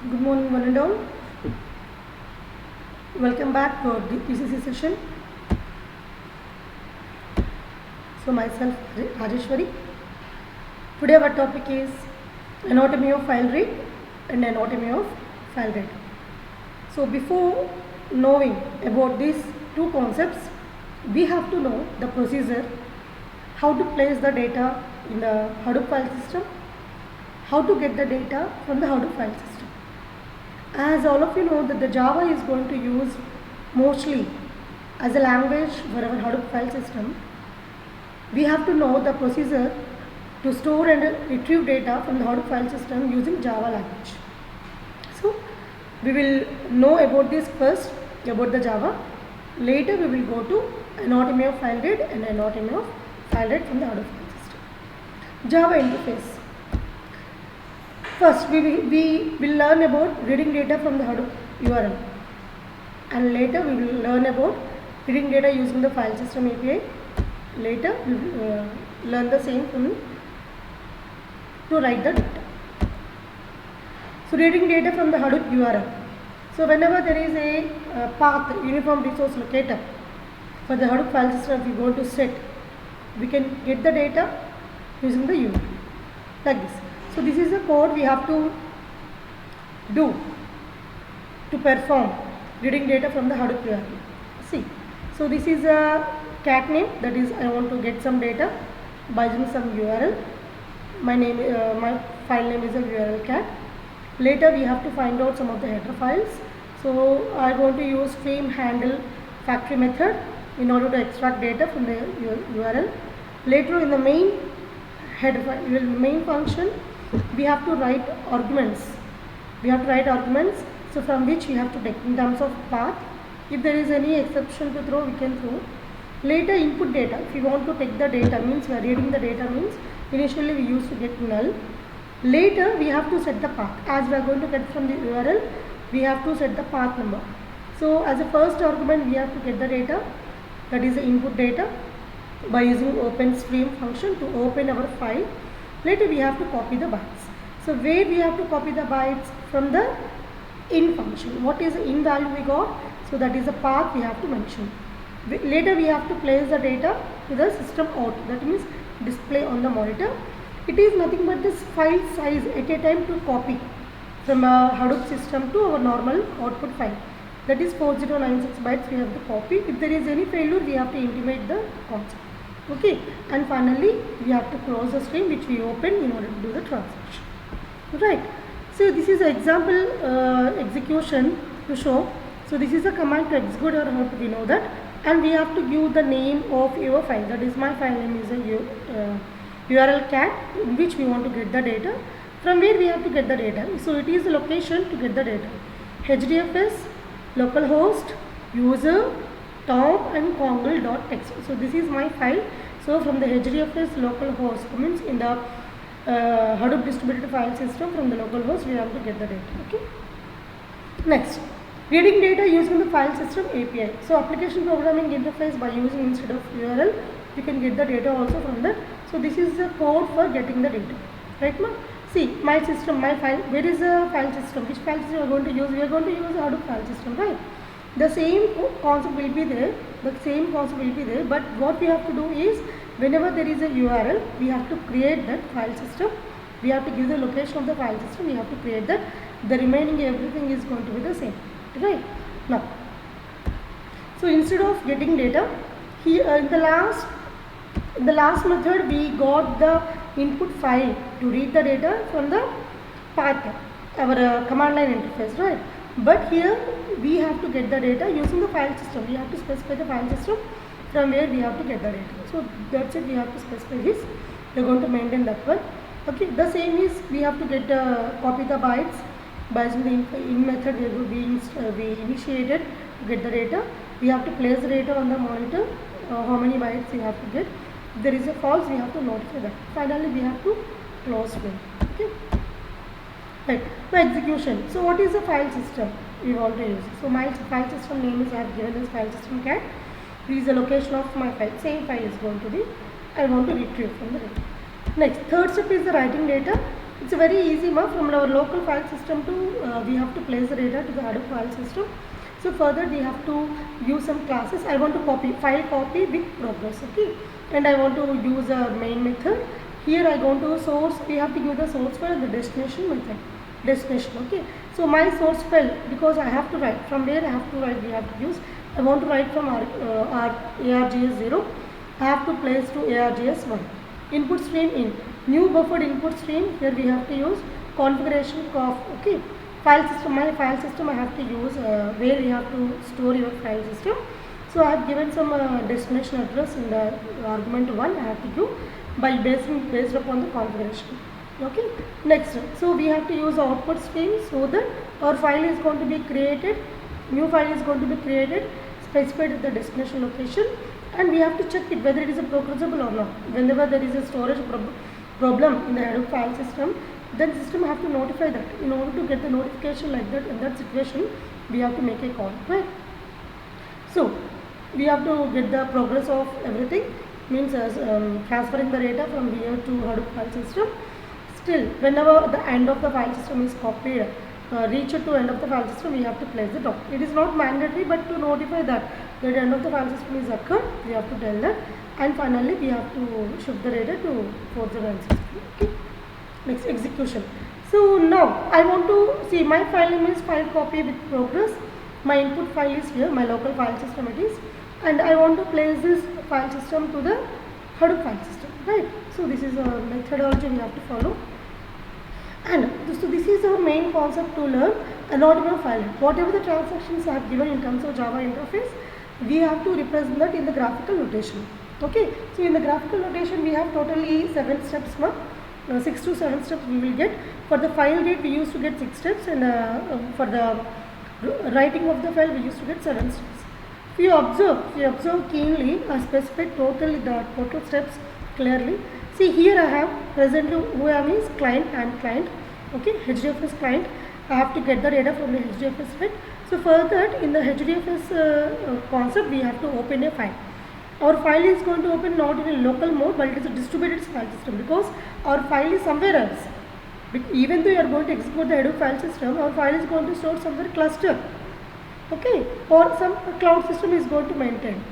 Good morning, one and all. Welcome back to our PCC session. So, myself Rajeshwari. Today, our topic is anatomy of file read and anatomy of file read. So, before knowing about these two concepts, we have to know the procedure, how to place the data in the Hadoop file system, how to get the data from the Hadoop file system. As all of you know that the Java is going to use mostly as a language for our Hadoop file system, we have to know the procedure to store and retrieve data from the Hadoop file system using Java language. So, we will know about this first, about the Java. Later we will go to anatomy of file read and anatomy of file read from the Hadoop file system. Java interface. First, we will learn about reading data from the Hadoop URL, and later we will learn about reading data using the file system API. Later, we will learn the same to write the data. So, reading data from the Hadoop URL. So, whenever there is a path, uniform resource locator for the Hadoop file system, if we go to set, we can get the data using the URL like this. So, this is the code we have to do to perform reading data from the Hadoop URL. See, so this is a cat name, that is I want to get some data by using some URL. My file name is a URL cat. Later we have to find out some of the header files. So I want to use frame handle factory method in order to extract data from the URL. Later in the main header file, main function, we have to write arguments. So from which we have to take in terms of path. If there is any exception to throw, we can throw. Later input data. If we want to take the data, means we are reading the data, means initially we used to get null. Later we have to set the path. As we are going to get from the URL, we have to set the path number. So as a first argument, we have to get the data, that is the input data, by using open stream function to open our file. Later we have to copy the bytes. So where we have to copy the bytes? From the in function. What is the in value we got? So that is the path we have to mention. Later we have to place the data to the system out, that means display on the monitor. It is nothing but this file size at a time to copy from a Hadoop system to our normal output file. That is 4096 bytes we have to copy. If there is any failure, we have to intimate the concept. Okay, and finally we have to close the stream which we open in order to do the transaction. Right. So this is an example execution to show. So this is a command to execute our Hadoop, we know that, and we have to give the name of your file. That is my file name is a URL cat, in which we want to get the data. From where we have to get the data? So it is the location to get the data. HDFS, localhost, user, tom and congle.txt. So this is my file. So from the HDFS localhost, means in the Hadoop distributed file system, from the localhost we have to get the data. Okay. Next, reading data using the file system API. So application programming interface, by using instead of URL, you can get the data also from that. So this is the code for getting the data. Right, ma'am? See, my system, my file. Where is the file system? Which file system we are going to use? We are going to use the Hadoop file system, right? The same concept will be there. But what we have to do is, whenever there is a URL, we have to create that file system. We have to give the location of the file system. We have to create that. The remaining everything is going to be the same, right? Now, so instead of getting data, here in the last method we got the input file to read the data from the path, our command line interface, right? But here we have to get the data using the file system. We have to specify the file system from where we have to get the data. So that's it, we have to specify this. We are going to maintain that one. Okay, the same is we have to get copy the bytes by using the in method we initiated to get the data. We have to place the data on the monitor, how many bytes we have to get. If there is a false, we have to notify that. Finally we have to close frame. Okay. Right. So execution. So what is the file system we want to use? So my file system name is, I have given this file system cat. This is the location of my file. Same file is going to be, I want to retrieve from the data. Next, third step is the writing data. It's a very easy from our local file system to we have to place the data to the Hadoop file system. So further we have to use some classes. I want to copy file copy with progress, okay, and I want to use a main method. Here I go to source. We have to give the source file and the destination method. Destination, okay. So my source file, because I have to write from where I have to write. We have to use. I want to write from ARGS 0. I have to place to ARGS 1. Input stream in new buffered input stream. Here we have to use configuration of, okay. File system, my file system I have to use where we have to store your file system. So I have given some destination address in the argument 1. I have to give by based upon the configuration. Okay. Next, so we have to use output stream so that our file is going to be created. New file is going to be created, specified at the destination location, and we have to check it whether it is a progressible or not. Whenever there is a storage problem in the Hadoop file system, then system have to notify that. In order to get the notification like that, in that situation we have to make a call, right? So we have to get the progress of everything, means transferring the data from here to Hadoop file system. Still, whenever the end of the file system is copied, reach to end of the file system, we have to place the dot. It is not mandatory, but to notify that the end of the file system is occurred, we have to tell that, and finally we have to shift the data to 4096. Okay. Next, execution. So now I want to see my file name is file copy with progress. My input file is here, my local file system it is, and I want to place this file system to the Hadoop file system, right? So this is a methodology we have to follow. And so this is our main concept to learn anonymous file. Whatever the transactions I have given in terms of Java interface, we have to represent that in the graphical notation. Okay. So in the graphical notation, we have totally 7 steps. 6 to 7 steps we will get. For the file read, we used to get 6 steps, and for the writing of the file, we used to get 7 steps. If you observe keenly, I specified totally the total steps clearly. See, here I have presently who I am is client and client, okay, HDFS client. I have to get the data from the HDFS file. So for that, in the HDFS concept, we have to open a file. Our file is going to open not in a local mode, but it is a distributed file system, because our file is somewhere else. Even though you are going to execute the Hadoop file system, our file is going to store somewhere cluster, okay, or some cloud system is going to maintain.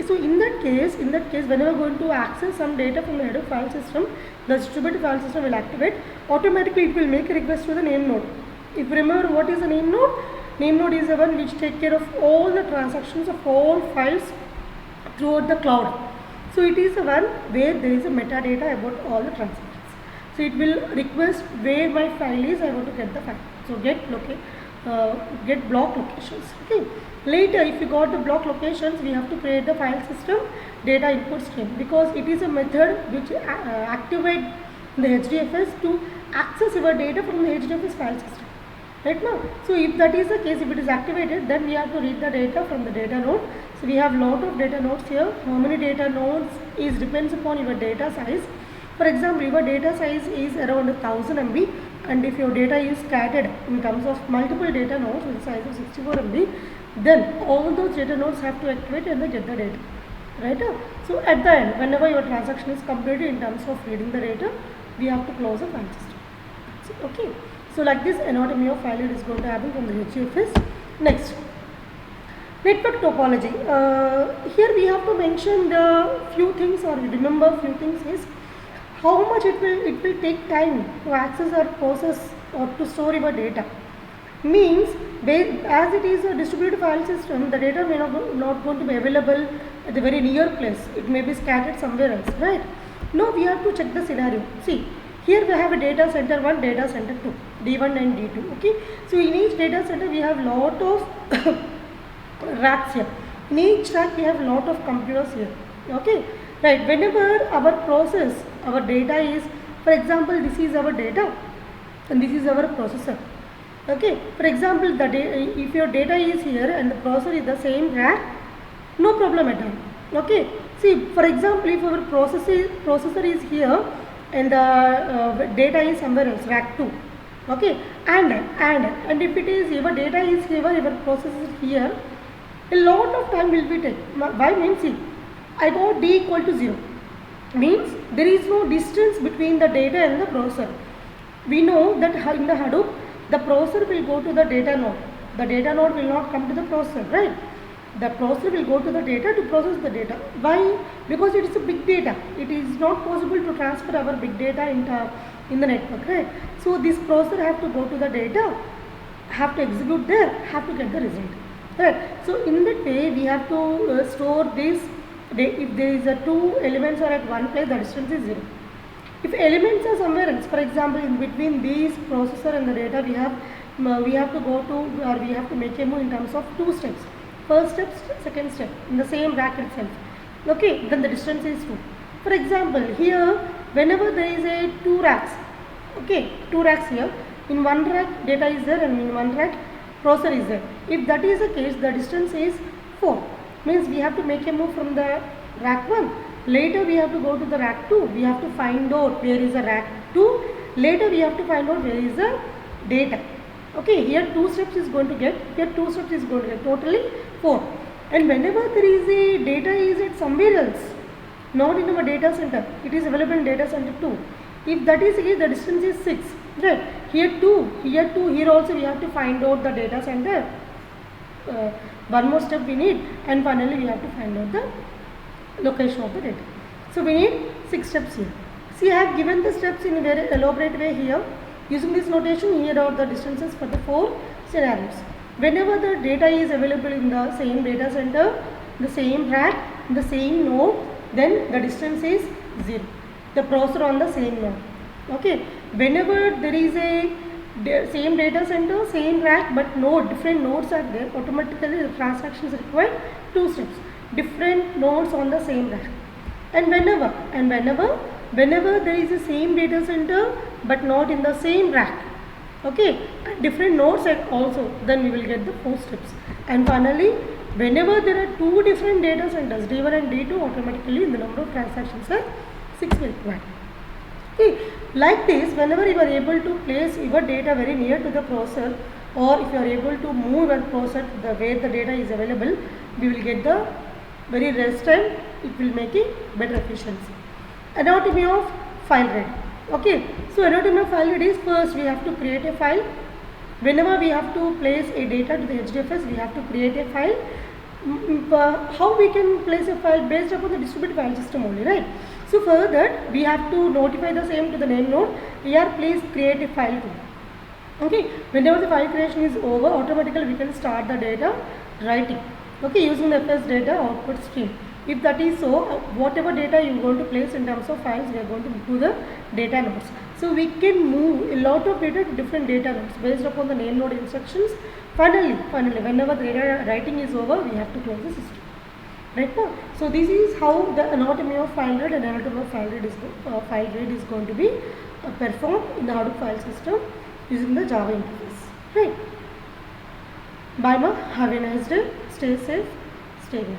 So in that case, whenever we are going to access some data from the Hadoop file system, the distributed file system will activate. Automatically, it will make a request to the name node. If you remember what is a name node? Name node is the one which takes care of all the transactions of all files throughout the cloud. So it is the one where there is a metadata about all the transactions. So it will request where my file is. I want to get the file. So get block locations. Okay. Later, if you got the block locations, we have to create the file system data input stream, because it is a method which activate the HDFS to access your data from the HDFS file system. Right now, so if that is the case, if it is activated, then we have to read the data from the data node. So we have lot of data nodes here. How many data nodes is depends upon your data size. For example, your data size is around 1000 MB, and if your data is scattered in terms of multiple data nodes with a size of 64 MB, then all those data nodes have to activate and they get the data. Right? So at the end, whenever your transaction is completed in terms of reading the data, we have to close the file system. So, okay. So like this, anatomy of file read is going to happen from the HDFS. Next, network topology. Here we have to mention the few things, or remember few things is how much it will take time to access or process or to store your data. Means as it is a distributed file system, the data may not going to be available at the very near place. It may be scattered somewhere else, right? Now we have to check the scenario. See, here we have a data center 1, data center 2, D1 and D2. Okay, so in each data center we have lot of racks here. In each rack we have lot of computers here. Okay, right. Whenever our process, our data is, for example, this is our data and this is our processor. Okay, for example, if your data is here and the processor is the same rack, no problem at all. Okay, see, for example, if our processor is here and the data is somewhere else, rack 2. Okay, and if it is your data is here, your processor is here, a lot of time will be taken. Why? Means, see, I got D equal to 0. Means there is no distance between the data and the processor. We know that in the Hadoop, the processor will go to the data node. The data node will not come to the processor, right? The processor will go to the data to process the data. Why? Because it is a big data. It is not possible to transfer our big data in the network, right? So this processor have to go to the data, have to execute there, have to get the result, right? So in that way, we have to store this. If there is a two elements are at one place, the distance is 0. If elements are somewhere else, for example, in between these processor and the data, we have to go to, or we have to make a move in terms of two steps. First step, second step, in the same rack itself. Okay, then the distance is 2. For example, here, whenever there is a 2 racks, okay, 2 racks here, in one rack data is there and in one rack processor is there. If that is the case, the distance is 4. Means we have to make a move from the rack 1. Later we have to go to the rack 2. We have to find out where is the rack 2. Later we have to find out where is the data. Okay, here 2 steps is going to get, here 2 steps is going to get, totally 4. And whenever there is a data is at somewhere else, not in our data center, it is available in data center 2. If that is the case, the distance is 6. Right? Here 2, here also we have to find out the data center. One more step we need, and finally we have to find out the location of the data. So we need 6 steps here. See, I have given the steps in a very elaborate way here. Using this notation, here are the distances for the 4 scenarios. Whenever the data is available in the same data center, the same rack, the same node, then the distance is 0. The processor on the same node. Okay. Whenever there is a same data center, same rack, but different nodes are there, automatically the transactions require 2 steps. Different nodes on the same rack. And whenever there is a same data center, but not in the same rack, okay, different nodes also, then we will get the 4 steps. And finally, whenever there are 2 different data centers, D1 and D2, automatically the number of transactions are 6 will require. Okay. Like this, whenever you are able to place your data very near to the processor, or if you are able to move your processor the way the data is available, we will get the very less time, it will make a better efficiency. Anatomy of file read. Okay, so anatomy of file read is, first we have to create a file. Whenever we have to place a data to the HDFS, we have to create a file. How we can place a file? Based upon the distributed file system only, right? So for that, we have to notify the same to the name node. Here, please create a file too. Okay, whenever the file creation is over, automatically we can start the data writing. Okay, using the FS data output stream. If that is so, whatever data you are going to place in terms of files, we are going to do the data nodes. So we can move a lot of data to different data nodes based upon the name node instructions. Finally, whenever the data writing is over, we have to close the system. Right now, so this is how the anatomy of file read and anatomy of file read is going to be performed in the Hadoop file system using the Java interface. Right. Bye, ma. Have a nice day. Stay safe. Stay well.